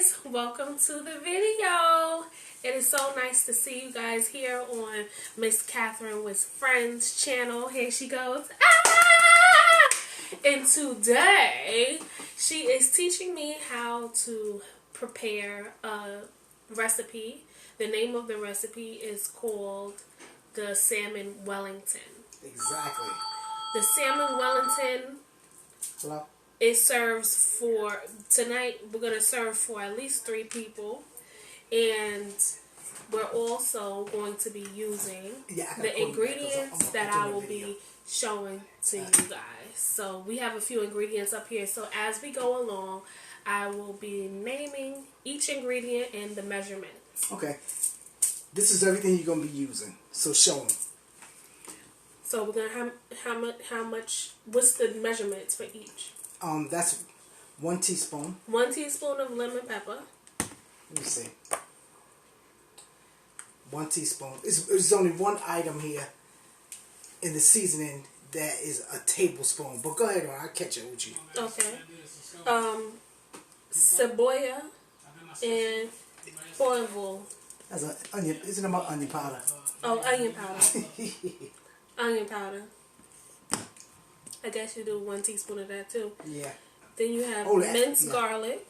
guys, welcome to the video. It is so nice to see you guys here on Miss Catherine with Friends channel. Here she goes. And today she is teaching me how to prepare a recipe. The name of the recipe is called the Salmon Wellington. Exactly. The Salmon Wellington. Hello? It serves for, tonight we're going to serve for at least 3 people. And we're also going to be using the ingredients that I will be showing to you guys. So we have a few ingredients up here. So as we go along, I will be naming each ingredient and the measurements. Okay. This is everything you're going to be using. So show them. So we're going to how much, what's the measurements for each? That's 1 teaspoon. 1 teaspoon of lemon pepper. Let me see. 1 teaspoon. It's only one item here in the seasoning that is a tablespoon. But go ahead, I'll catch it with you. Okay. Cebolla and polvo. That's an onion. Isn't it about onion powder? Oh, onion powder. Onion powder. I guess you do 1 teaspoon of that too. Yeah. Then you have minced garlic.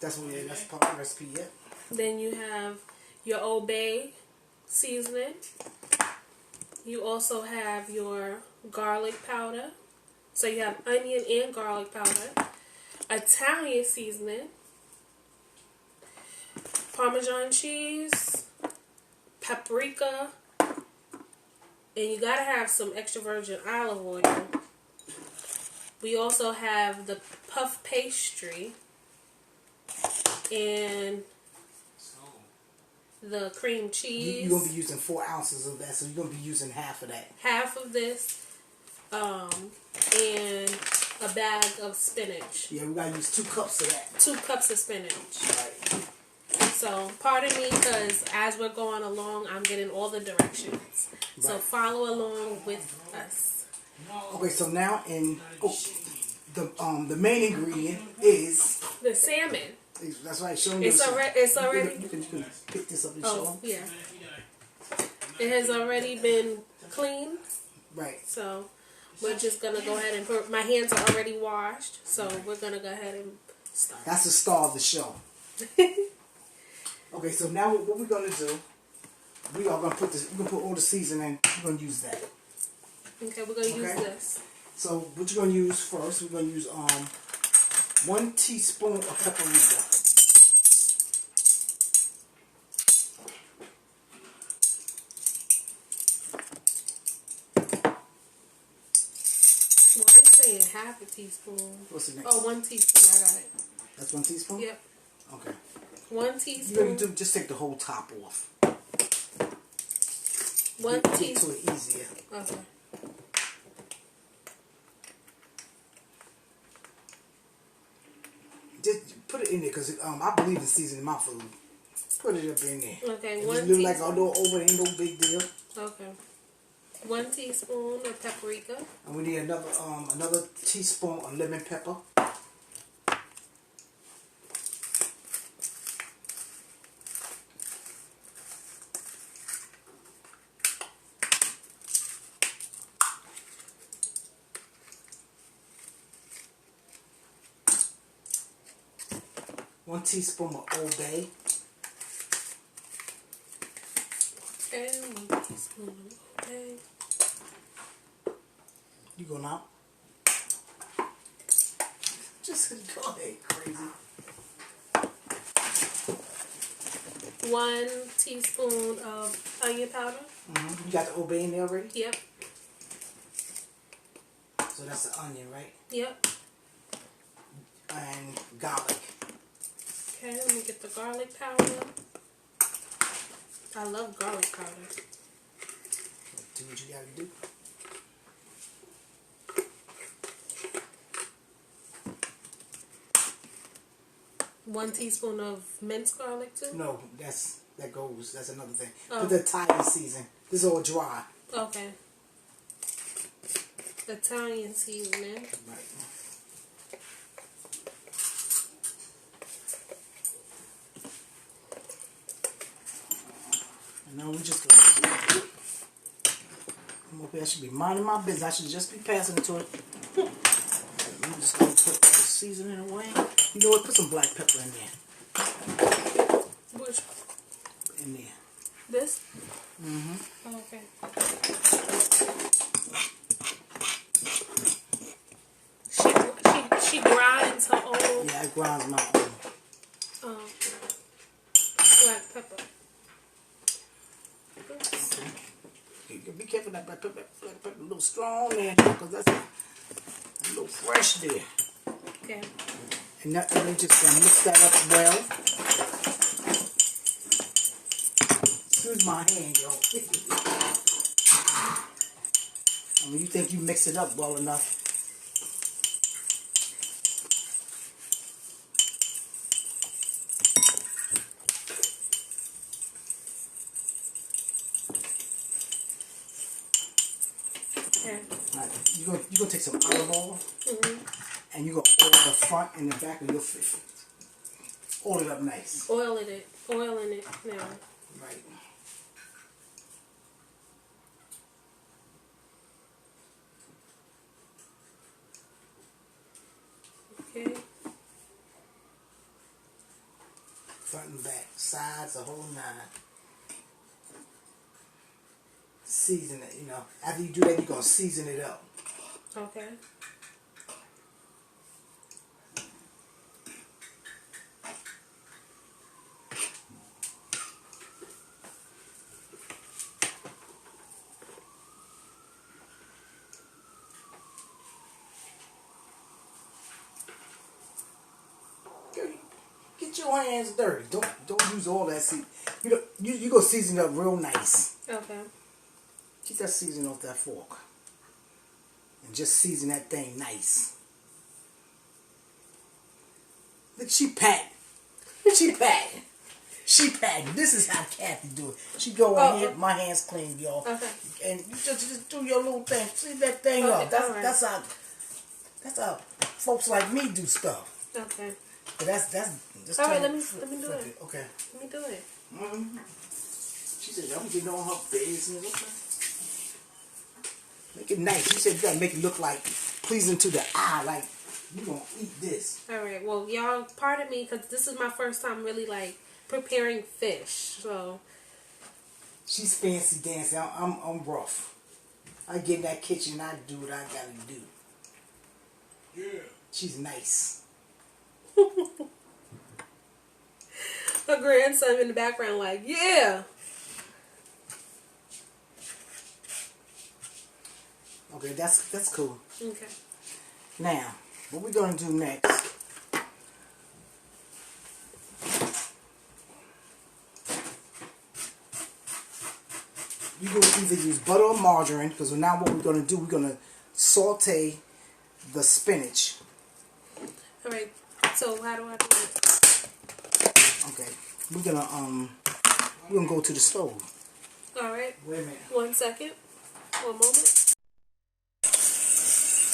That's what. Yeah, that's part of the recipe. Yeah. Then you have your Old Bay seasoning. You also have your garlic powder. So you have onion and garlic powder. Italian seasoning. Parmesan cheese. Paprika. And you gotta have some extra virgin olive oil. We also have the puff pastry and the cream cheese. You're going to be using 4 ounces of that, so you're going to be using half of that. Half of this, and a bag of spinach. Yeah, we got to use 2 cups of that. 2 cups of spinach. Right. So, pardon me, because as we're going along, I'm getting all the directions. Right. So, follow along with us. Okay, so now the main ingredient is the salmon. That's right. Show me. It's already. You can pick this up and show them. Yeah. It has already been cleaned. Right. So we're just gonna go ahead and put. My hands are already washed, so we're gonna go ahead and start. That's the star of the show. Okay, so now what we're gonna do? We are gonna put this. We're gonna put all the seasoning. We're gonna use that. Okay, we're gonna use this. So what you're gonna use first? We're gonna use 1 teaspoon of paprika. Well, it's saying half a teaspoon. What's the next? Oh, 1 teaspoon. I got it. That's 1 teaspoon? Yep. Okay. 1 teaspoon. You just take the whole top off. 1 teaspoon. Make it easier. Okay. Just put it in there because I believe in seasoning my food. Put it up in there. Okay. If 1 it look like a little over, ain't no big deal. Okay. 1 teaspoon of paprika. And we need another teaspoon of lemon pepper. One teaspoon of Old Bay. And 1 teaspoon of Old Bay. You go now. Just go ahead, crazy. 1 teaspoon of onion powder. You got the Old Bay in there already? Yep. So that's the onion, right? Yep. And garlic. Okay, let me get the garlic powder. I love garlic powder. Do what you gotta do. One teaspoon of minced garlic too? No, that's another thing. Oh. Put the Italian season. This is all dry. Okay. Italian seasoning. Right. Now we just gonna come up here. I should be minding my business. I should just be passing it to it. I'm just gonna put the seasoning away. You know what? Put some black pepper in there. Which? In there. This? Mm-hmm. Oh, okay. She grinds her own. Yeah, I grind my own. Black pepper. Okay. Be careful that black pepper a little strong there, because that's a little fresh there. Okay. And we're just gonna mix that up well. Excuse my hand, yo. I mean, you think you mix it up well enough. Okay. Right. You're gonna take some olive oil, and you're gonna oil the front and the back of your fish. Oil it up nice. Oil in it now. Right. Okay. Front and back, sides, the whole nine. Season it, you know. After you do that, you're gonna season it up. Okay. Get your hands dirty. Don't use all that season. You go season it up real nice. Okay. Get that seasoning off that fork. And just season that thing nice. Look, she pat. She pat. She pat. This is how Kathy do it. She go on here, my hands clean, y'all. Okay. And you just do your little thing. See that thing up. That's how folks like me do stuff. Okay. But that's all right. Let me do it. Okay. Let me do it. She said, I'm getting on her business. Okay. Make it nice. She said you gotta make it look like pleasing to the eye, like you gonna eat this. All right. Well, y'all, pardon me, because this is my first time really like preparing fish. So she's fancy dancing. I'm rough. I get in that kitchen and I do what I gotta do. Yeah. She's nice. Her grandson in the background, like, yeah. Okay, that's cool. Okay. Now, what we're gonna do next? You can either use butter or margarine, because now what we're gonna do, we're gonna saute the spinach. All right. So how do I do it? Okay, we're gonna go to the stove. All right. Wait a minute. 1 second. 1 moment.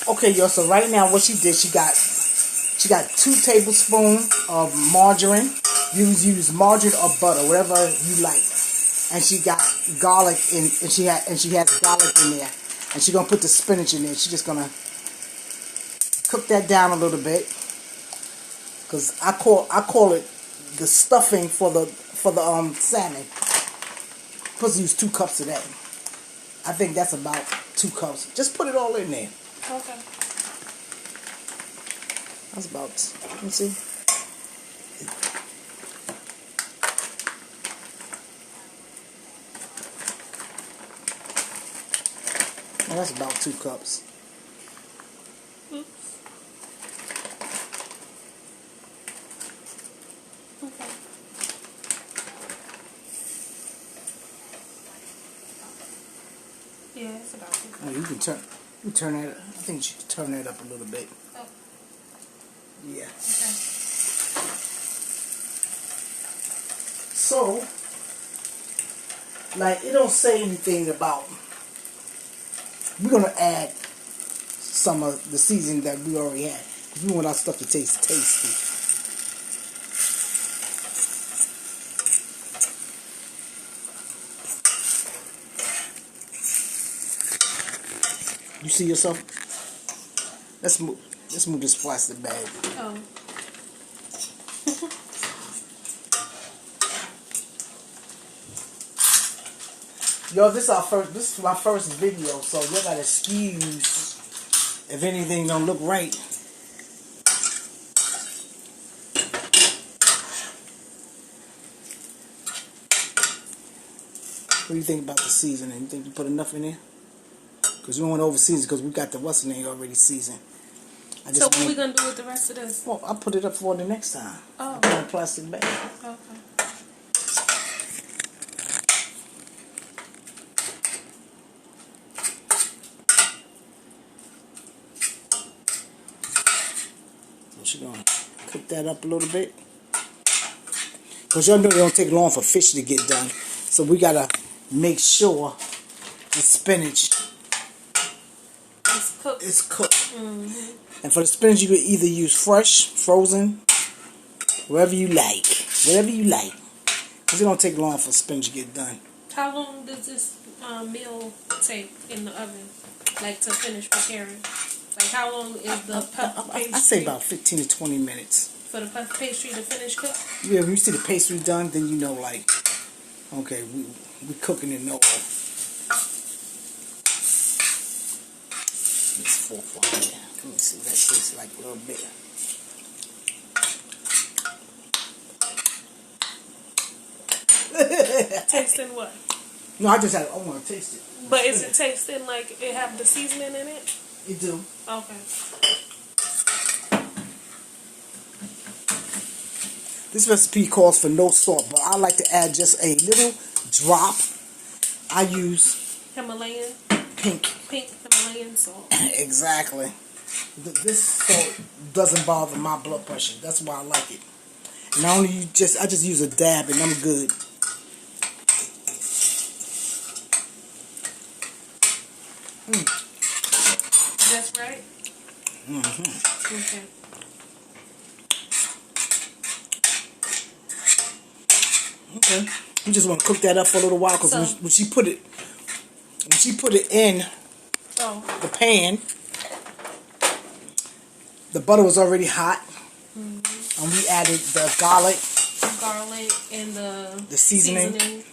Okay, y'all. So right now, what she did, she got 2 tablespoons of margarine. You use margarine or butter, whatever you like. And she got garlic and she has garlic in there. And she's gonna put the spinach in there. She's just gonna cook that down a little bit. Cause I call it the stuffing for the salmon. Supposed to use 2 cups of that. I think that's about 2 cups. Just put it all in there. Okay. That's about, let me see. Well, that's about 2 cups. Oops. Okay. Yeah, it's about 2 cups. Oh, you can turn that. I think you should turn that up a little bit. Oh. Yeah. Okay. So, like, it don't say anything about. We're gonna add some of the seasoning that we already had, because we want our stuff to taste tasty. see yourself? Let's move this plastic bag. Oh. Yo, this is my first video, so y'all gotta excuse if anything don't look right. What do you think about the seasoning? You think you put enough in there? Because we don't want to over-season because we got the what's name already seasoned. So what we going to do with the rest of this? Well, I'll put it up for the next time. Oh. I'll put it in a plastic bag. Okay. So you're going to cook that up a little bit. Because y'all know it don't take long for fish to get done. So we got to make sure the spinach is cooked. Mm-hmm. And for the spinach, you could either use fresh, frozen, whatever you like. Whatever you like. Because it don't take long for spinach to get done. How long does this meal take in the oven? Like to finish preparing? Like how long is the puff pastry? I say about 15 to 20 minutes. For the puff pastry to finish cook? Yeah, when you see the pastry done, then you know like, okay, we cooking in oil. This fork one here. Let me see what that tastes like a little bit. Tasting what? No, I want to taste it. But is it tasting like it have the seasoning in it? It do. Okay. This recipe calls for no salt, but I like to add just a little drop. I use Himalayan? Pink Himalayan salt. Exactly. This salt doesn't bother my blood pressure. That's why I like it. And I just use a dab and I'm good. That's right? Mm-hmm. Okay. Okay. You just want to cook that up for a little while because when she put it in the pan, the butter was already hot, and we added the garlic And the seasoning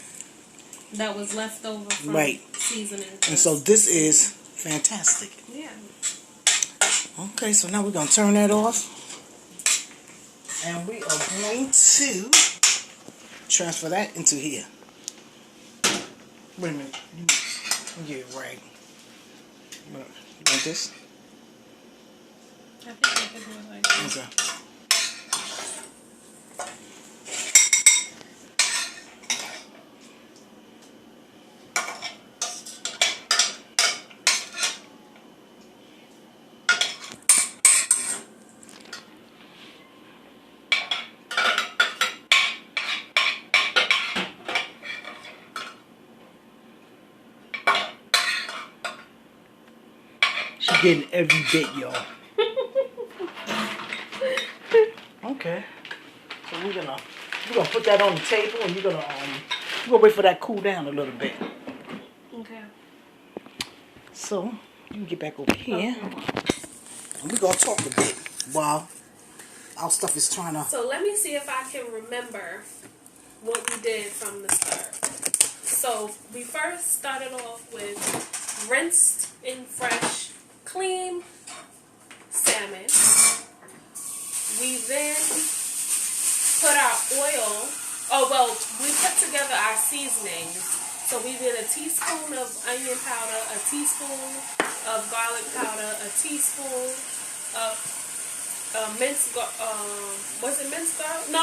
that was left over from seasoning. And so this is fantastic. Yeah. Okay, so now we're gonna turn that off, and we are going to transfer that into here. Wait a minute. You get it right. You want this? I think I could do it like this. Okay. She's getting every bit, y'all. Okay. So we're gonna put that on the table, and you're gonna wait for that to cool down a little bit. Okay. So you can get back over here, and we're gonna talk a bit while our stuff is trying to. So let me see if I can remember what we did from the start. So we first started off with rinsed and fresh, clean salmon. We then put our oil. We put together our seasonings. So we did a teaspoon of onion powder, a teaspoon of garlic powder, a teaspoon of minced was it minced garlic? No.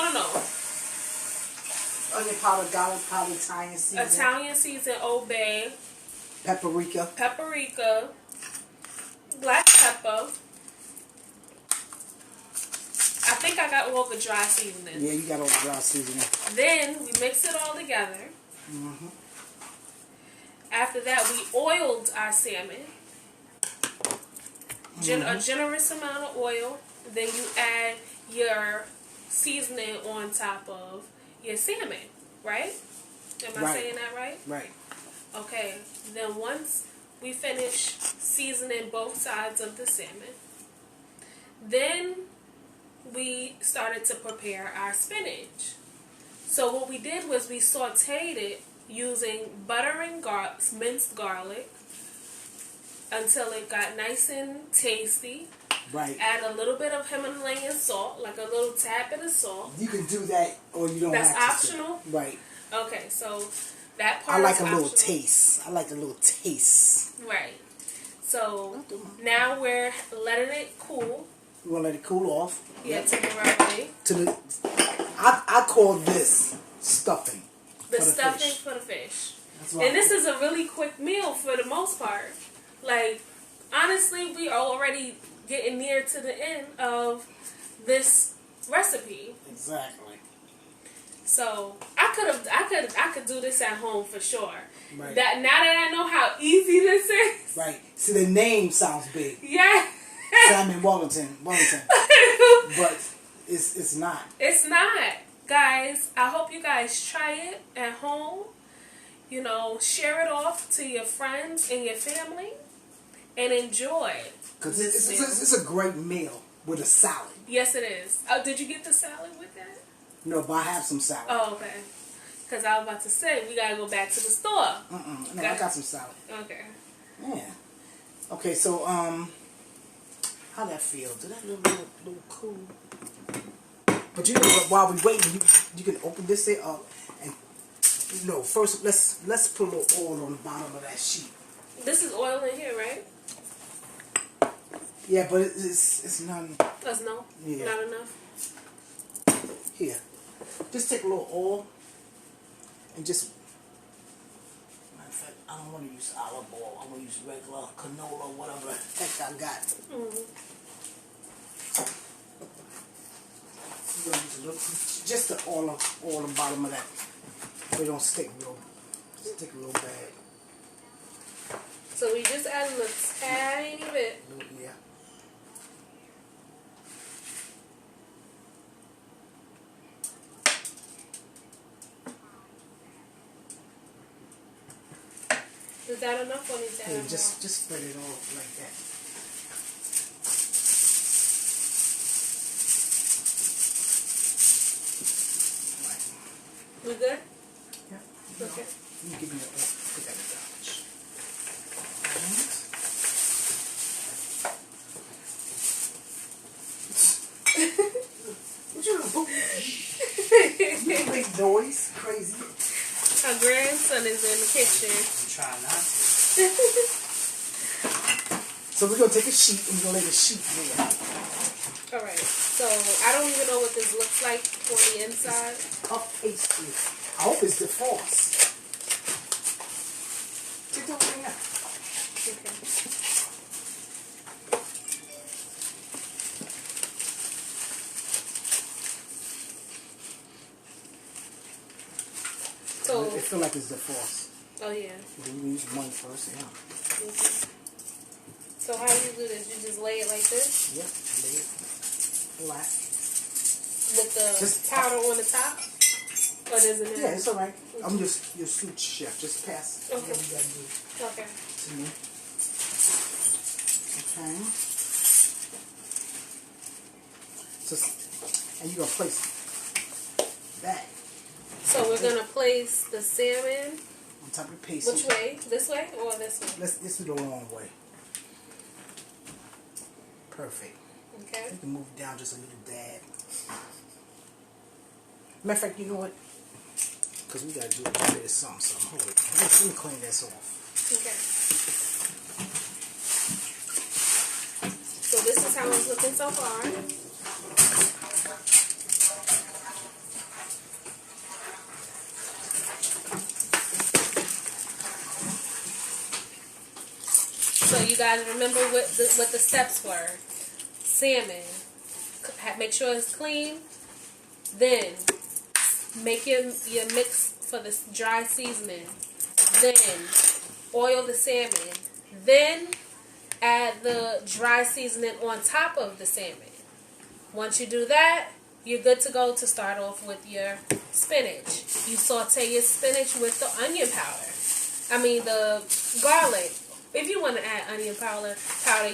Onion powder, garlic powder, Italian season, Old Bay, paprika, black pepper. I think I got all the dry seasoning. Yeah, you got all the dry seasoning. Then we mix it all together. After that, we oiled our salmon. A generous amount of oil. Then you add your seasoning on top of your salmon, right? Am I saying that right? Right. Okay. Then once we finish seasoning both sides of the salmon. Then we started to prepare our spinach. So what we did was we sauteed it using butter and minced garlic until it got nice and tasty. Right. Add a little bit of Himalayan salt, like a little tad bit of salt. You can do that, or you don't have to. That's optional? Right. Okay, so that part I like is a optional. little taste. I like a little taste. Right. So now we're letting it cool. You want to let it cool off? Yeah, to the right way. I call this stuffing. The stuffing for the fish. And this is a really quick meal for the most part. Like, honestly, we are already getting near to the end of this recipe. Exactly. So I could do this at home for sure. Right. Now that I know how easy this is. Right. See, the name sounds big. Yeah. Salmon Wellington. But it's not. It's not. Guys, I hope you guys try it at home. You know, share it off to your friends and your family and enjoy it. Because it's a great meal with a salad. Yes, it is. Did you get the salad with that? No, but I have some salad. Oh, okay. Because I was about to say, we got to go back to the store. No, I got some salad. Okay. Yeah. Okay, so, how'd that feel? Did that look a little cool? But you know, while we waiting, you can open this thing up and, you know, first let's put a little oil on the bottom of that sheet. This is oil in here, right? Yeah, but it's not. That's not enough. Here, just take a little oil and just. Matter of fact, I don't want to use olive oil. I want to use regular canola, whatever the heck I got. Just the oil on the bottom of that. They don't stick a little bad. So we just added a tiny bit. Yeah. Is that enough or need to add more? Just spread it all like that. We good? Yeah. Okay. You give me put that in the garbage. What you make noise? Crazy. Our grandson is in the kitchen. I'm trying not to. So we're going to take a sheet and we're going to lay the sheet there. Alright, so I don't even know what this looks like on the inside. Puff pastry. I hope it's the force. Take the whole thing out. Okay. So it feel like it's the force. Oh yeah. We use one first, yeah. Okay. So how do you do this? You just lay it like this? Yep, lay it flat. With the powder on the top? Or does it? Yeah, it's alright. I'm just your sous chef. Just pass whatever you gotta do. Okay. To me. Okay. So, and you're gonna place that. So we're gonna place the salmon on top of the pastry. Which way? This way or this way? This is the wrong way. Perfect. Okay. You can move it down just a little dab. Matter of fact, you know what? Because we got to do a little bit of something. Hold it. Let me clean this off. Okay. So this is how it's looking so far. So you guys remember what the steps were. Salmon. Make sure it's clean. Then make your mix for the dry seasoning. Then oil the salmon. Then add the dry seasoning on top of the salmon. Once you do that, you're good to go to start off with your spinach. You saute your spinach with the onion powder. I mean the garlic If you want to add onion powder,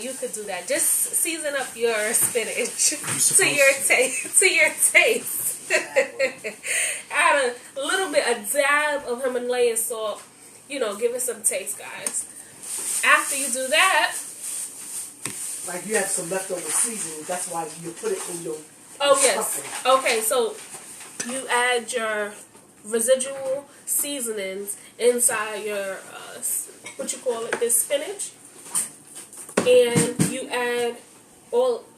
you could do that. Just season up your spinach to your taste. Add a little bit, a dab of Himalayan salt. You know, give it some taste, guys. After you do that, like you have some leftover seasoning, that's why you put it in your. Oh yes. Okay, so you add your residual seasonings inside your what you call it, this spinach, and you add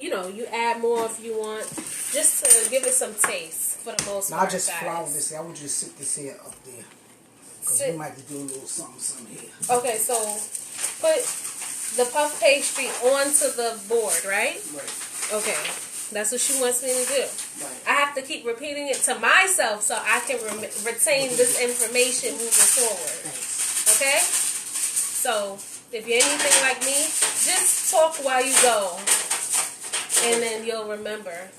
you add more if you want, just to give it some taste for the most part. I'll just flour this. I want you to sit this here up there, because we might do a little something here. Okay, so put the puff pastry onto the board, right? Right. Okay. That's what she wants me to do. Right. I have to keep repeating it to myself so I can retain this information moving forward. Thanks. Okay? So, if you're anything like me, just talk while you go. And then you'll remember.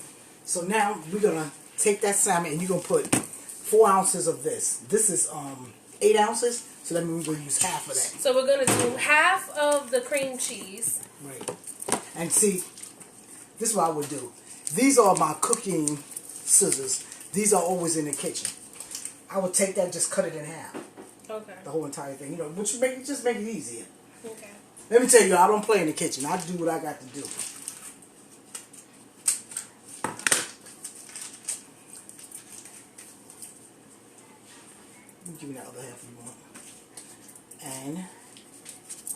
So now we're going to take that salmon and you're going to put 4 ounces of this. This is 8 ounces. So that means we're going to use half of that. So we're going to do half of the cream cheese. Right. And see, this is what I would do. These are my cooking scissors. These are always in the kitchen. I would take that and just cut it in half. Okay. The whole entire thing. You know, which just make it easier. Okay. Let me tell you, I don't play in the kitchen. I do what I got to do. Give me that other half if you want. And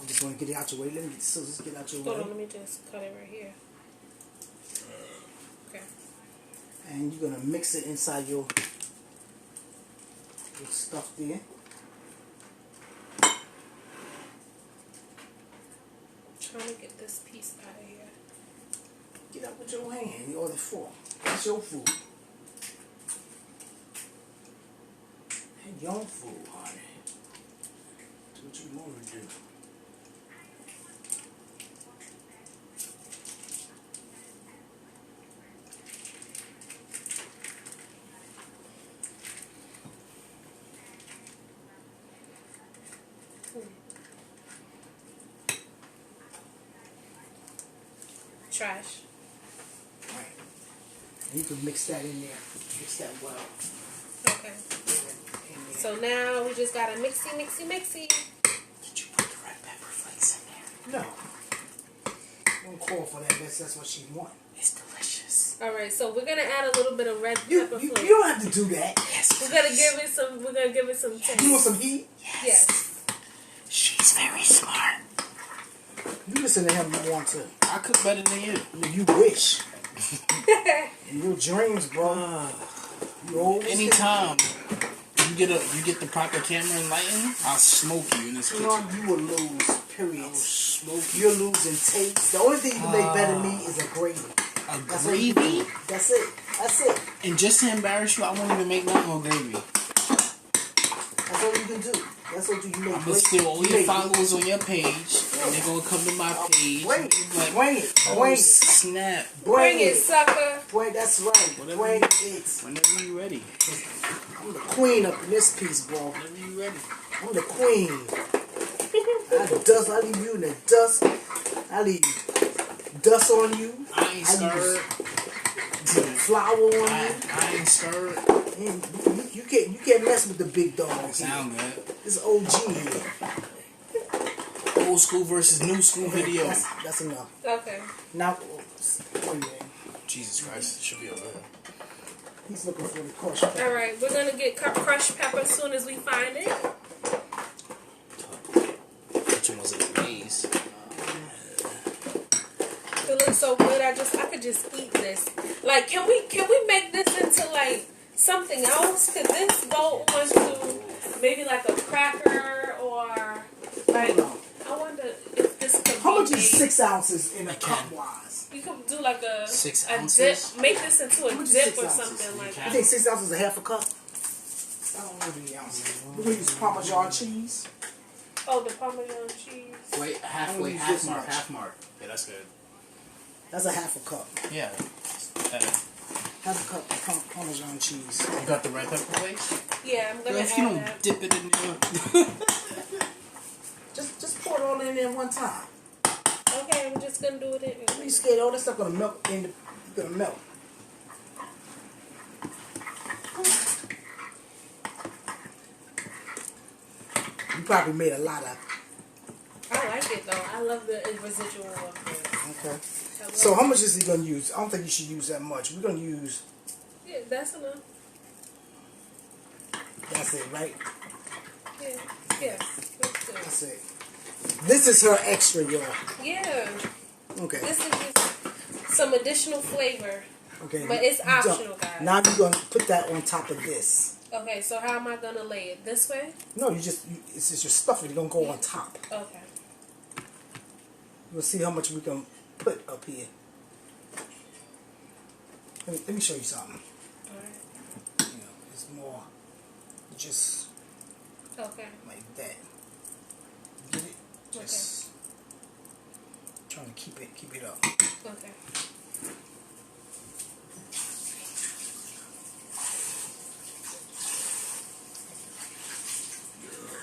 I'm just going to get it out your way. Let me get the scissors, get out your way. Hold on, let me just cut it right here. Okay. And you're going to mix it inside your stuff there. Trying to get this piece out of here. Get up with your hand or the fork. It's your food. Your food, honey. Do what you want to do. Trash. Right. And you can mix that in there. Mix that well. Okay. So now we just got a mixy. Did you put the red pepper flakes in there? No. Don't call for that. That's what she wants. It's delicious. All right, so we're gonna add a little bit of red pepper flakes. You don't have to do that. Yes. We're gonna give it some taste. You want some heat? Yes. She's very smart. You listen to him. You want to. I cook better than you. You wish. In your dreams, bro. You always anytime you get the proper camera and lighting, I'll smoke you in this kitchen. You will lose. Period. I'll smoke you. You're losing taste. The only thing you can make better than me is a gravy. A gravy? That's it. That's it. And just to embarrass you, I won't even make no more gravy. That's all you can do. That's what you make. I'm gonna steal all your followers on your page, and they're gonna come to my page. Bring it. Snap. Bring it, sucker. Boy, that's right. Bring it. Whenever you ready. I'm the queen up in this piece, bro. Whenever you ready. I'm the queen. I leave you in the dust. I leave dust on you. I ain't scared. Flour on you. I ain't scared. And you can't mess with the big dog. Sound good. This OG here. Old school versus new school video. That's enough. Okay. Now, Jesus Christ, it should be over here. he's looking for the crushed pepper. All right, we're gonna get crushed pepper as soon as we find it. Which one was it? Maze. It looks so good. I could just eat this. Like, can we make this into like something else? Could this go onto maybe like a cracker or like? I wonder if this could. How much is 6 ounces in a cup wise? You could do like a 6 a ounces? dip. Make this into a dip or something like You that. think 6 ounces is a half a cup? I don't know the ounces. We're gonna use Parmesan cheese. Oh, the Parmesan cheese. Wait, halfway, half mark. Yeah, that's good. That's a half a cup. Yeah. Half a cup of Parmesan cheese. You got the red pepper flakes? Yeah, I'm gonna Girl, if you add don't that. dip it in there. Just pour it all in there one time. Okay, I'm just gonna do it. You scared all this stuff gonna melt gonna melt. You probably made a lot of. I like it though. I love the residual of this. Okay. So how much is he gonna use? I don't think you should use that much. We're gonna use. Yeah, that's enough. That's it, right? Yeah. Yes. That's it. This is her extra, y'all. Yeah. Okay. This is just some additional flavor. Okay. But it's optional, guys. Now you're gonna put that on top of this. Okay, so how am I gonna lay it? This way? No, it's just your stuffing. You're gonna go on top. Okay. We'll see how much we can put up here. Let me show you something. Alright. You know, it's more just like that. Get it? Just trying to keep it up. Okay.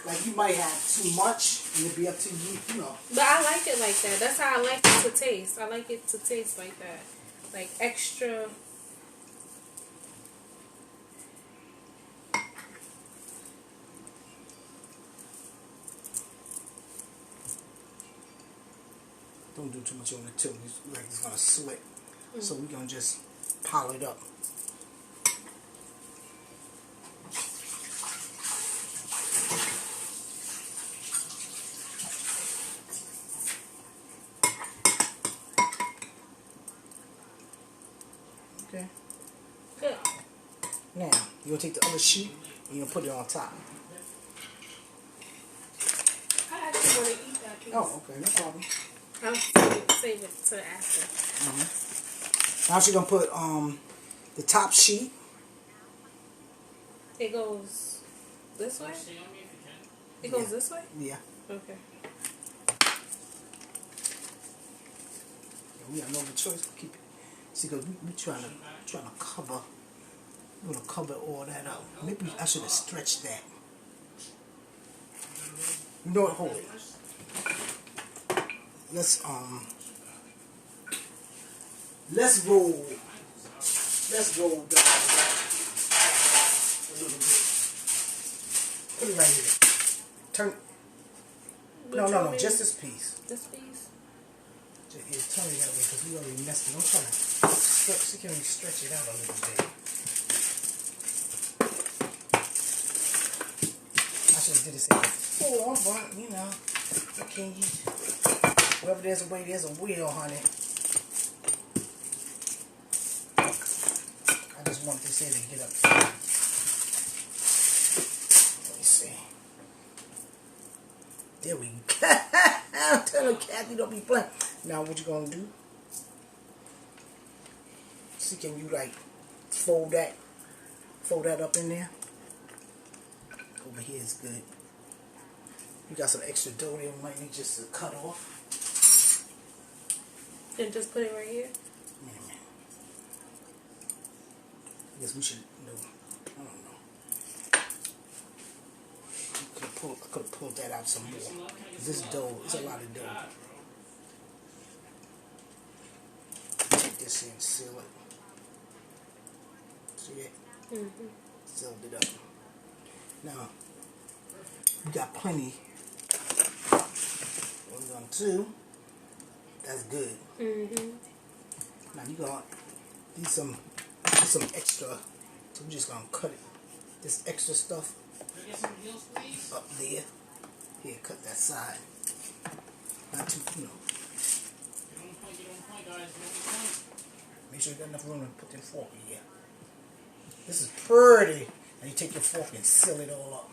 Like you might have too much, and it'll be up to you, you know. But I like it like that. That's how I like it to taste. I like it to taste like that. Like extra. Don't do too much on it too. It's like it's gonna sweat. So we're gonna just pile it up. Okay. Good. Now you're gonna take the other sheet and you're gonna put it on top. I actually want to eat that piece. Oh, okay, no problem. I'll save it to after. Now she's gonna put the top sheet. It goes this way? It goes this way? Yeah. Okay. We have no other choice. Keep it. See, because we trying to cover. We're gonna cover all that up. Maybe I should have stretched that. You know what? Hold it. Let's roll. Let's roll down a little bit. Put it right here. Turn. No. Just this piece. This piece? Just turn it that way because we already messed it. I'm trying to see can we stretch it out a little bit. I should have did this thing. Hold on, but you know, okay. Wherever there's a way, there's a wheel, honey. I just want this here to get up. Let me see. There we go. I'm telling Kathy, don't be playing. Now what you gonna do? See, can you like fold that up in there? Over here is good. You got some extra dough there, we might need just to cut off. And just put it right here? Yeah. I guess we should know. I don't know. I could have pulled that out some more. This dough, it's a lot of dough. Take this in and seal it. See it? Sealed it up. Now, we got plenty. What we're going to do, that's good. Now you're going to need some extra. So we're just going to cut it. This extra stuff up there. Here, cut that side. Not too, you know. Make sure you got enough room to put the fork in here. This is pretty. And you take your fork and seal it all up.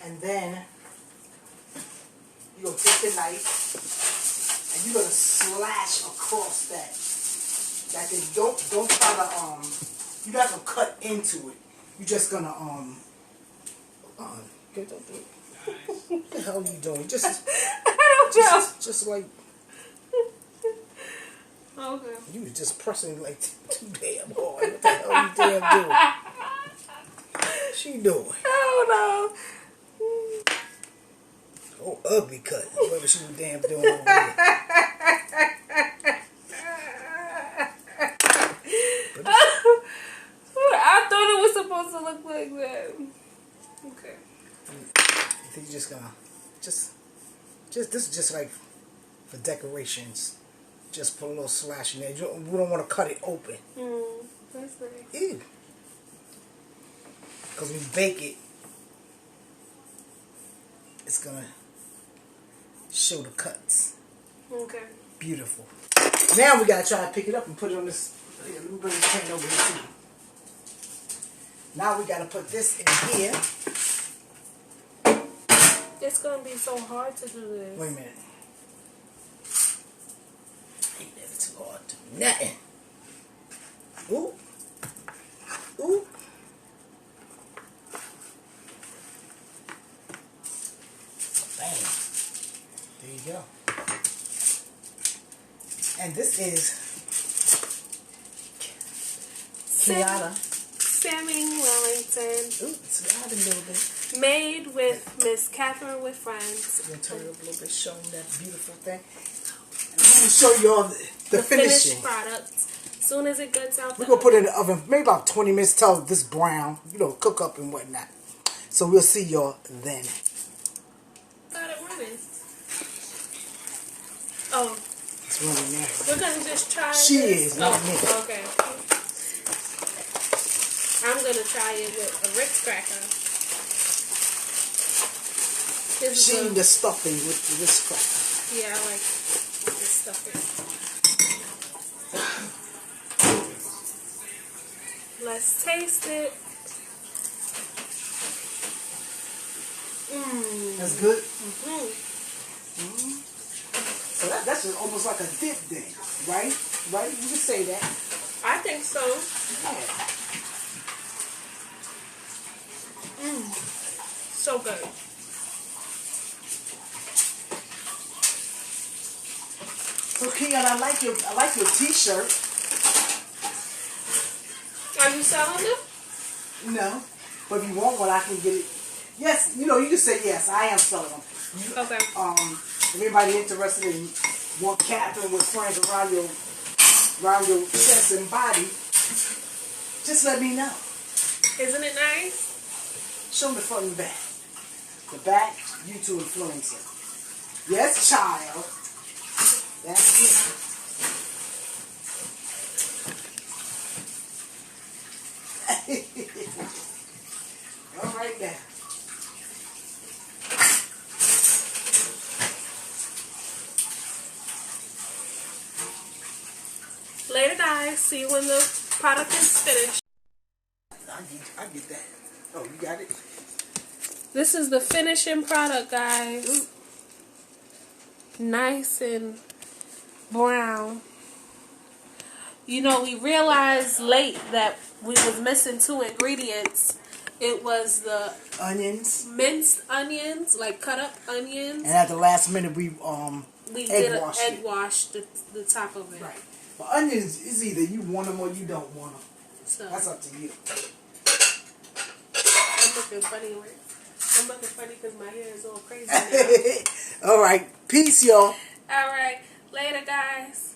And then pocket knife, and you're gonna slash across that thing. Don't try to you're not gonna cut into it. You're just gonna get that thing. What the hell are you doing? Just just like okay. You was just pressing like too damn hard. What the hell you damn doing? What she doing? Oh no. Oh, ugly cut. Whatever she was damn doing over there. I thought it was supposed to look like that. Okay. I think you're just gonna just this is just like for decorations. Just put a little slash in there. We don't want to cut it open. That's nice. Ew. Because when you bake it, it's gonna show the cuts. Okay. Beautiful. Now we gotta try to pick it up and put it on this. Let me bring this pan over here too. Now we gotta put this in here. It's gonna be so hard to do this. Wait a minute. Ain't never too hard to do nothing. Ooh. Ooh. Bam. There you go. And this is Kiana. Salmon Wellington. Ooh, it's loud a little bit. Made with Miss Catherine with Friends. I'm going to turn it up a little bit, show them that beautiful thing. And I'm going to show you all the finishing. Finished product. As soon as it gets out, we're going to put it in the oven maybe about 20 minutes till this brown, cook up and whatnot. So we'll see y'all then. Got it running. Oh. It's running now. We're going to just try She this? is, not me. Okay. I'm going to try it with a Ritz cracker. She eating the stuffing with this cracker. Yeah, I like the stuffing. Let's taste it. That's good? Mm-hmm. So that's just almost like a dip thing, right? Right? You can say that. I think so. Yeah. So good. Okay, and I like your t-shirt. Are you selling them? No, but if you want one, I can get it. Yes, you can say yes. I am selling them. Okay. If anybody interested in want Catherine with Friends around your chest and body, just let me know. Isn't it nice? Show them the front and the back. The back, YouTube influencer. Yes, child. That's it. All right now. Later, guys. See you when the product is finished. I get that. Oh, you got it? This is the finishing product, guys. Nice and brown. We realized late that we was missing 2 ingredients. It was the onions, minced onions, like cut up onions. And at the last minute, we egg washed the top of it. Right. But onions is either you want them or you don't want them. So that's up to you. I'm looking funny because my hair is all crazy now. All right. Peace, y'all. All right. Later, guys.